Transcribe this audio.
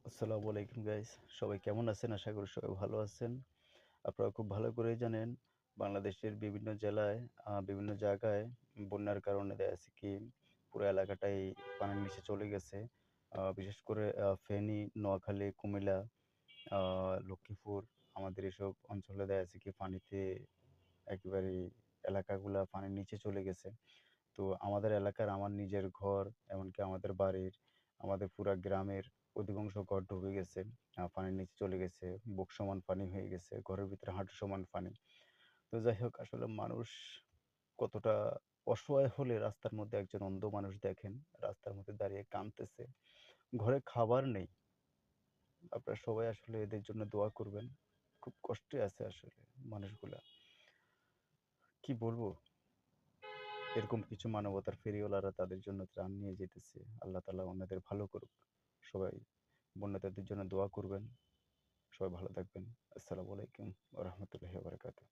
আসসালামু আলাইকুম গাইস। সবাই কেমন আছেন? আশা করি সবাই ভালো আছেন। আপনারা খুব ভালো করেই জানেন বাংলাদেশের বিভিন্ন জেলায় বিভিন্ন জায়গায় বন্যার কারণে দেখা যাচ্ছে কি পুরো এলাকাটাই পানির নিচে চলে গেছে। বিশেষ করে ফেনী, নোয়াখালী, কুমিল্লা, আ লক্ষ্মীপুর আমাদের এসব অঞ্চলে দেখা যাচ্ছে কি পানিতে একেবারেই এলাকাগুলা পানির নিচে চলে গেছে। তো আমাদের এলাকার আমার নিজের ঘর, এমনকি আমাদের বাড়ির, আমাদের পুরা গ্রামের অধিকাংশ ঘর ডুবে গেছে। পানির নিচে চলে গেছে। বুক সমান পানি হয়ে গেছে। ঘরের ভিতরে হাঁটু সমান পানি। তো যাই হোক আসলে মানুষ কতটা অসহায় হলে রাস্তার মধ্যে একজন অন্ধ মানুষ দেখেন, রাস্তার মধ্যে দাঁড়িয়ে কাঁদতেছে। ঘরে খাবার নেই। আপনারা সবাই আসলে এদের জন্য দোয়া করবেন। খুব কষ্টে আছে আসলে মানুষগুলা। কি বলবো? এরকম কিছু মানবতার ফেরিওয়ালারা তাদের জন্য ত্রাণ নিয়ে যেতেছে। আল্লাহ তাআলা ওনাদের ভালো করুক। সবাই বন্যার্তদের জন্য দোয়া করবেন। সবাই ভালো থাকবেন। আসসালামু আলাইকুম ওয়া রাহমাতুল্লাহি ওয়া বারাকাতুহু।